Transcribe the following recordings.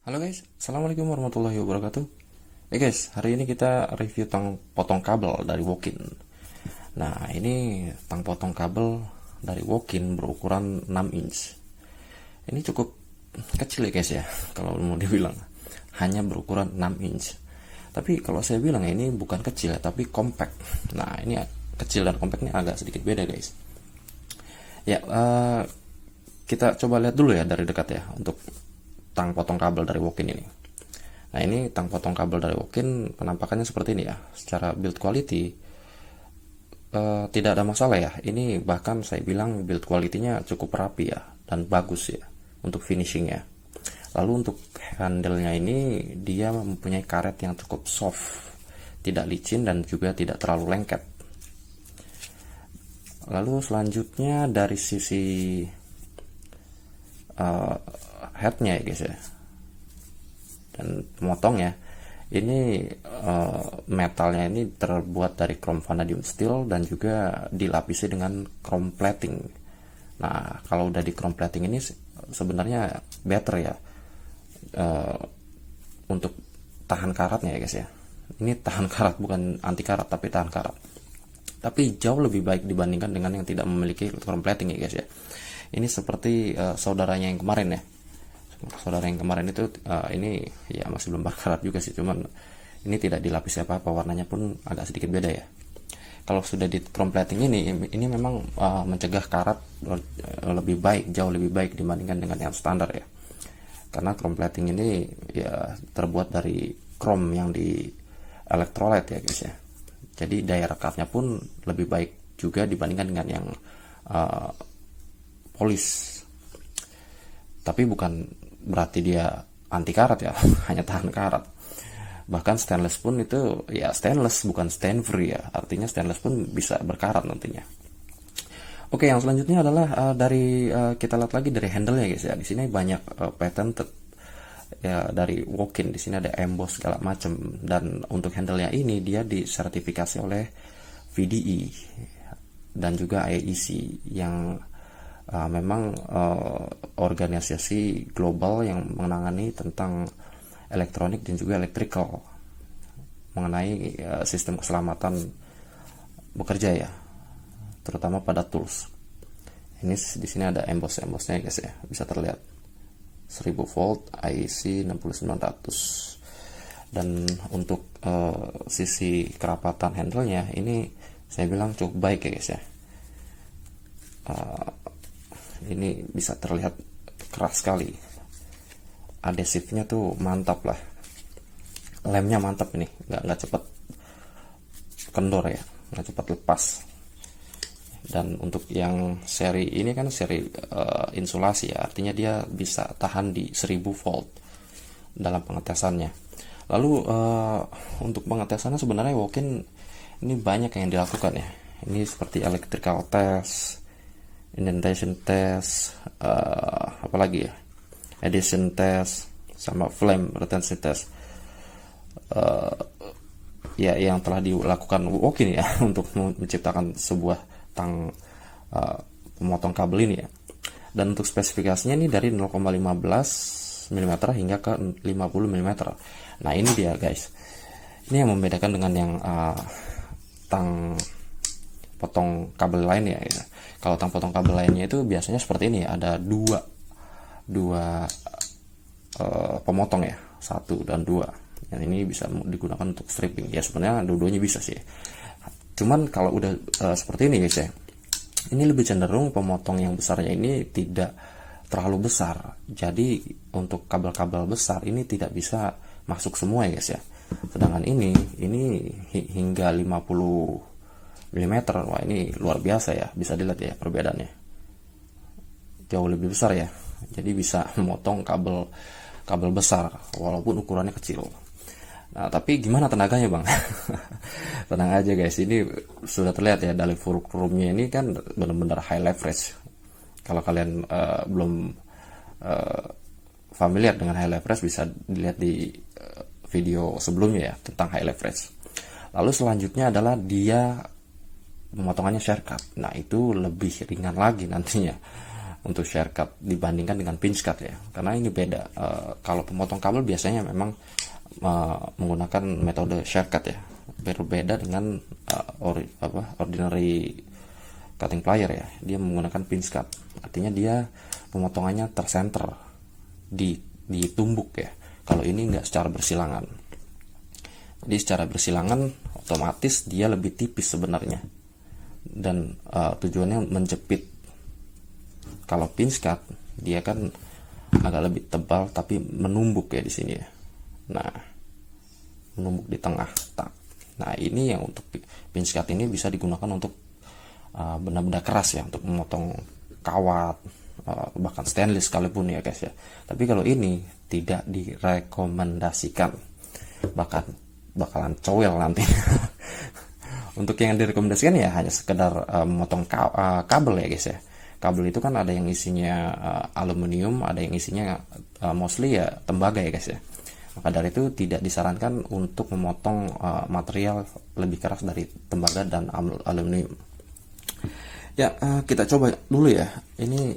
Halo guys, Assalamualaikum warahmatullahi wabarakatuh. Guys, hari ini kita review tang potong kabel dari Wokin. Nah, ini tang potong kabel dari Wokin berukuran 6 inch. Ini cukup kecil ya guys ya, kalau mau dibilang. Hanya berukuran 6 inch. Tapi kalau saya bilang ini bukan kecil ya, tapi compact. Nah, ini kecil dan compact ini agak sedikit beda guys. Ya, kita coba lihat dulu ya dari dekat ya untuk tang potong kabel dari Wokin ini. Nah, ini tang potong kabel dari Wokin penampakannya seperti ini ya. Secara build quality tidak ada masalah ya. Ini bahkan saya bilang build quality-nya cukup rapi ya dan bagus ya untuk finishingnya. Lalu untuk handle-nya ini dia mempunyai karet yang cukup soft, tidak licin dan juga tidak terlalu lengket. Lalu selanjutnya dari sisi headnya ya guys ya, dan pemotongnya ini metalnya ini terbuat dari chrome vanadium steel dan juga dilapisi dengan chrome plating. Nah, kalau udah di chrome plating ini sebenarnya better ya untuk tahan karatnya ya guys ya. Ini tahan karat, bukan anti karat tapi tahan karat, tapi jauh lebih baik dibandingkan dengan yang tidak memiliki chrome plating ya guys ya. Ini seperti saudaranya yang kemarin ya. Saudara yang kemarin itu ini ya masih belum berkarat juga sih, cuman ini tidak dilapisi apa-apa, warnanya pun agak sedikit beda ya. Kalau sudah di chrome plating ini memang mencegah karat lebih baik, jauh lebih baik dibandingkan dengan yang standar ya. Karena chrome plating ini ya terbuat dari chrome yang di electrolyte ya guys ya. Jadi daya rekatnya pun lebih baik juga dibandingkan dengan yang polis. Tapi bukan berarti dia anti karat ya, hanya tahan karat. Bahkan stainless pun itu ya stainless, bukan stain free ya. Artinya stainless pun bisa berkarat nantinya. Oke, yang selanjutnya adalah kita lihat lagi dari handle-nya guys ya. Di sini banyak patented ya dari Wokin. Di sini ada emboss segala macam, dan untuk handle-nya ini dia disertifikasi oleh VDE dan juga IEC yang memang organisasi global yang menangani tentang elektronik dan juga electrical mengenai sistem keselamatan bekerja ya, terutama pada tools. Ini di sini ada embossnya guys ya, bisa terlihat 1000 volt IEC 6900. Dan untuk sisi kerapatan handle-nya ini saya bilang cukup baik ya guys ya. Ini bisa terlihat keras sekali, adhesifnya tuh mantap lah, lemnya mantap, ini nggak cepet kendor ya, nggak cepet lepas. Dan untuk yang seri ini kan seri insulasi ya, artinya dia bisa tahan di 1000 volt dalam pengetesannya. Lalu untuk pengetesannya sebenarnya Wokin ini banyak yang dilakukan ya. Ini seperti electrical test, indentation test, apalagi ya, adhesion test, sama flame retention test. Ya yang telah dilakukan Wokin ya untuk menciptakan sebuah tang pemotong kabel ini ya. Dan untuk spesifikasinya ini dari 0,15 mm hingga ke 50 mm. Nah, ini dia guys. Ini yang membedakan dengan yang tang potong kabel lainnya ya. Kalau tang potong kabel lainnya itu biasanya seperti ini ya, ada dua pemotong ya, 1 dan 2. Yang ini bisa digunakan untuk stripping ya, sebenarnya dua-duanya bisa sih. Cuman kalau udah seperti ini guys ya, ini lebih cenderung pemotong yang besarnya ini tidak terlalu besar. Jadi untuk kabel-kabel besar ini tidak bisa masuk semua ya guys ya. Sedangkan ini hingga 50 mm. Wah, ini luar biasa ya, bisa dilihat ya perbedaannya, jauh lebih besar ya. Jadi bisa memotong kabel besar walaupun ukurannya kecil. Nah, tapi gimana tenaganya bang? Tenang aja guys, ini sudah terlihat ya dari fulcrumnya ini kan benar-benar high leverage. Kalau kalian belum familiar dengan high leverage, bisa dilihat di video sebelumnya ya tentang high leverage. Lalu selanjutnya adalah dia pemotongannya shortcut. Nah, itu lebih ringan lagi nantinya. untuk shortcut dibandingkan dengan pinch cut ya, karena ini beda. Kalau pemotong kabel biasanya memang menggunakan metode shortcut ya, berbeda dengan ordinary cutting plier ya, dia menggunakan pinch cut, artinya dia pemotongannya tersenter di tumbuk ya. Kalau ini nggak secara bersilangan, jadi secara bersilangan otomatis dia lebih tipis sebenarnya, dan tujuannya menjepit. Kalau pinch cut dia kan agak lebih tebal tapi menumbuk ya di sini ya. Nah, menumbuk di tengah. Nah, ini yang untuk pinch cut ini bisa digunakan untuk benda-benda keras ya, untuk memotong kawat, bahkan stainless sekalipun ya guys ya. Tapi kalau ini tidak direkomendasikan, bahkan bakalan cowel nanti. Untuk yang direkomendasikan ya hanya sekedar memotong kabel ya guys ya. Kabel itu kan ada yang isinya aluminium, ada yang isinya mostly ya tembaga ya guys ya. Maka dari itu tidak disarankan untuk memotong material lebih keras dari tembaga dan aluminium. Ya, kita coba dulu ya. Ini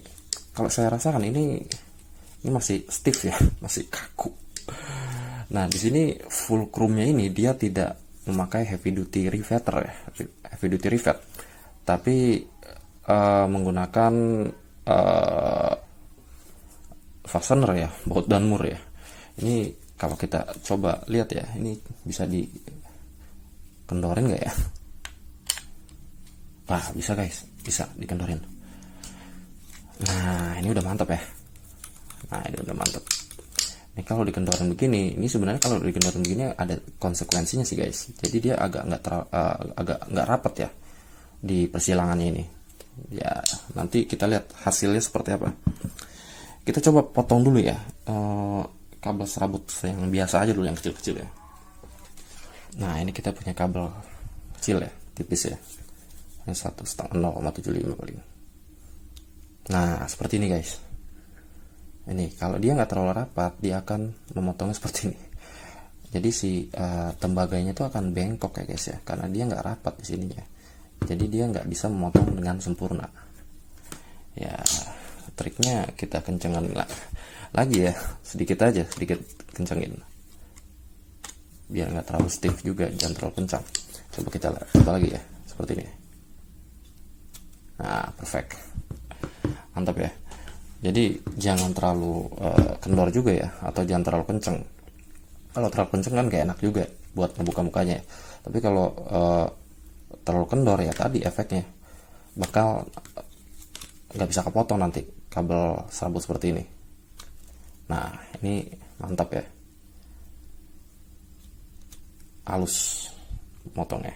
kalau saya rasakan ini masih stiff ya, masih kaku. Nah, di sini fulcrumnya ini dia tidak memakai heavy duty riveter ya, heavy duty rivet, tapi menggunakan fastener ya, baut dan mur ya. Ini kalau kita coba lihat ya, ini bisa dikendorin nggak ya? Wah, bisa guys, bisa dikendorin. Nah, ini udah mantap ya. Nah, ini udah mantap. Ini kalau dikendorin begini, ini sebenarnya kalau dikendorin begini ada konsekuensinya sih guys. Jadi dia agak nggak rapat ya di persilangannya ini. Ya, nanti kita lihat hasilnya seperti apa. Kita coba potong dulu ya kabel serabut yang biasa aja dulu, yang kecil-kecil ya. Nah, ini kita punya kabel kecil ya, tipis ya, yang 1,5 0,75 paling. Nah, seperti ini guys. Ini kalau dia nggak terlalu rapat, dia akan memotongnya seperti ini. Jadi si tembaganya itu akan bengkok ya guys ya, karena dia nggak rapat di sininya. Jadi dia nggak bisa memotong dengan sempurna. Ya, triknya kita kencengin lagi ya, sedikit aja, sedikit kencengin, biar nggak terlalu stiff juga, jangan terlalu kencang. Coba kita coba lagi ya, seperti ini. Nah, perfect, mantap ya. Jadi jangan terlalu kendor juga ya, atau jangan terlalu kenceng. Kalau terlalu kenceng kan gak enak juga buat ngebuka mukanya. Tapi kalau terlalu kendor ya tadi efeknya bakal nggak bisa kepotong nanti kabel serabut seperti ini. Nah, ini mantap ya, halus motongnya.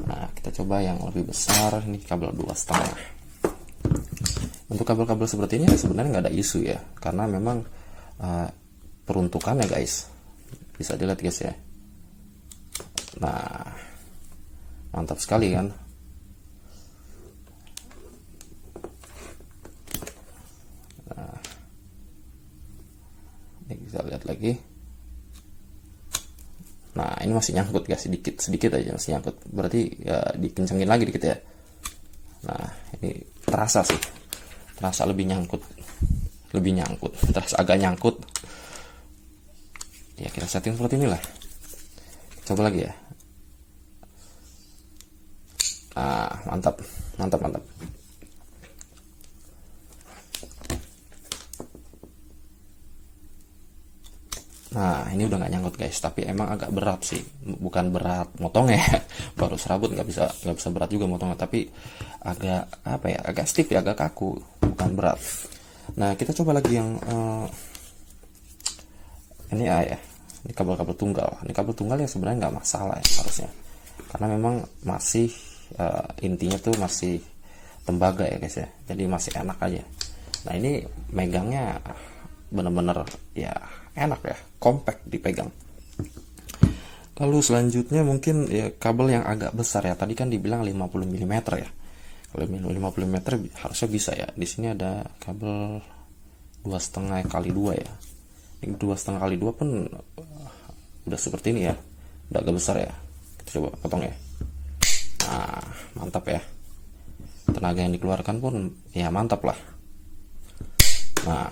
Nah, kita coba yang lebih besar, ini kabel 2,5. Untuk kabel-kabel seperti ini sebenarnya nggak ada isu ya, karena memang peruntukannya guys, bisa dilihat guys ya. Nah, mantap sekali kan. Nah, ini bisa lihat lagi. Nah, ini masih nyangkut guys, sedikit aja masih nyangkut, berarti ya dikencengin lagi dikit ya. Nah, ini terasa sih, terasa lebih nyangkut, terasa agak nyangkut ya. Kita setting seperti inilah, coba lagi ya. Mantap. Nah, ini udah nggak nyangkut guys, tapi emang agak berat sih, bukan berat motongnya. Baru serabut nggak bisa berat juga motongnya, tapi agak apa ya, agak stiff ya, agak kaku, bukan berat. Nah, kita coba lagi yang ini ya, ini kabel-kabel tunggal. Ini kabel tunggal ya sebenarnya nggak masalah ya harusnya, karena memang masih intinya tuh masih tembaga ya guys ya, jadi masih enak aja. Nah, ini megangnya bener-bener ya enak ya, compact dipegang. Lalu selanjutnya mungkin ya kabel yang agak besar ya, tadi kan dibilang 50 mm ya. Kalau 50 mm harusnya bisa ya. Di sini ada kabel 2,5 kali 2 ya. Ini 2,5 kali 2 pun udah seperti ini ya, udah agak besar ya. Kita coba potong ya. Nah, mantap ya. tenaga yang dikeluarkan pun ya mantap lah. Nah,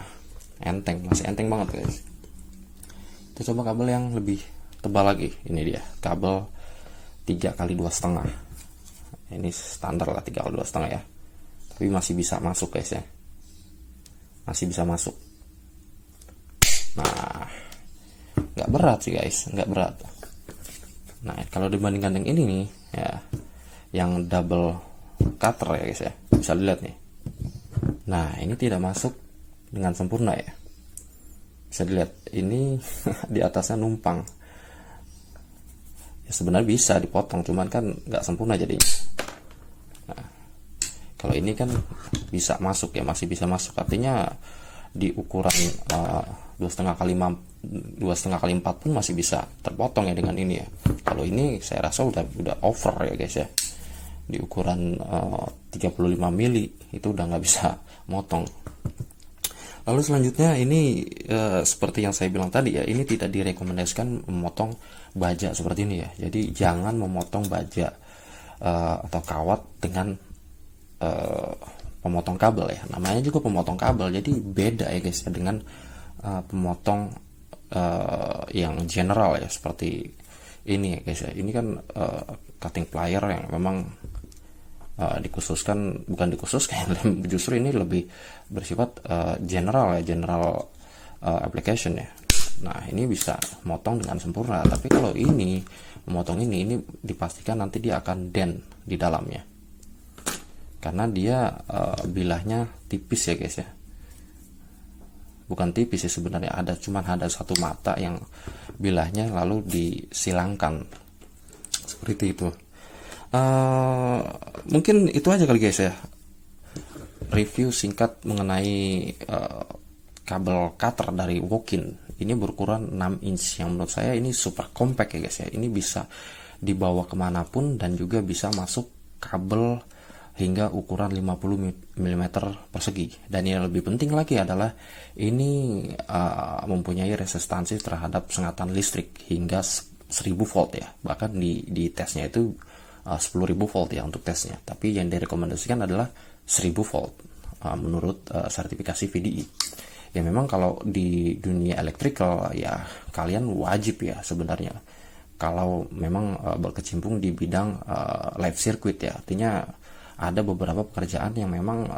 masih enteng banget guys. Kita coba kabel yang lebih tebal lagi. Ini dia kabel 3 kali 2,5. Ini standar lah 3 kali 2,5 ya, tapi masih bisa masuk guys ya, masih bisa masuk. Nah, nggak berat sih guys, nggak berat. Nah, kalau dibandingkan yang ini nih ya, yang double cutter ya guys ya, bisa dilihat nih. Nah, ini tidak masuk dengan sempurna ya, bisa dilihat ini di atasnya numpang ya. Sebenarnya bisa dipotong, cuman kan nggak sempurna jadinya. Nah, kalau ini kan bisa masuk ya, masih bisa masuk, artinya di ukuran 2,5 kali 4 pun masih bisa terpotong ya dengan ini ya. Kalau ini saya rasa udah over ya guys ya, di ukuran 35 mili itu udah nggak bisa motong. Lalu selanjutnya ini seperti yang saya bilang tadi ya, ini tidak direkomendasikan memotong baja seperti ini ya. Jadi jangan memotong baja atau kawat dengan pemotong kabel ya. Namanya juga pemotong kabel, jadi beda ya guys ya dengan pemotong yang general ya, seperti ini ya guys ya. Ini kan cutting plier yang memang justru ini lebih bersifat general ya, general application ya. Nah, ini bisa motong dengan sempurna, tapi kalau ini memotong ini dipastikan nanti dia akan dent di dalamnya, karena dia bilahnya tipis ya guys ya. Bukan tipis sih sebenarnya, cuman ada satu mata yang bilahnya lalu disilangkan seperti itu. Mungkin itu aja kali guys ya, review singkat mengenai kabel cutter dari Wokin. Ini berukuran 6 inch yang menurut saya ini super compact ya guys ya. Ini bisa dibawa kemanapun dan juga bisa masuk kabel hingga ukuran 50 mm persegi. Dan yang lebih penting lagi adalah ini mempunyai resistansi terhadap sengatan listrik hingga 1000 volt ya. Bahkan di tesnya itu 10.000 volt ya untuk tesnya, tapi yang direkomendasikan adalah 1000 volt menurut sertifikasi VDI. Ya memang kalau di dunia electrical ya kalian wajib ya sebenarnya kalau memang berkecimpung di bidang live circuit ya, artinya ada beberapa pekerjaan yang memang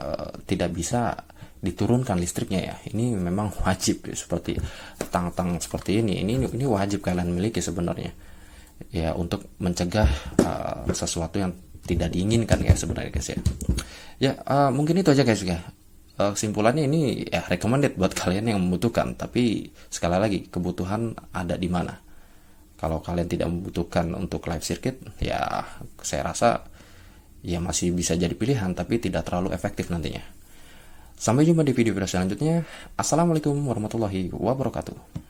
tidak bisa diturunkan listriknya ya. Ini memang wajib ya, seperti tang-tang seperti ini wajib kalian miliki sebenarnya ya, untuk mencegah sesuatu yang tidak diinginkan ya sebenarnya guys ya. Ya mungkin itu aja guys ya. Kesimpulannya ini ya recommended buat kalian yang membutuhkan, tapi sekali lagi kebutuhan ada di mana. Kalau kalian tidak membutuhkan untuk live circuit ya saya rasa ya masih bisa jadi pilihan, tapi tidak terlalu efektif nantinya. Sampai jumpa di video selanjutnya. Assalamualaikum warahmatullahi wabarakatuh.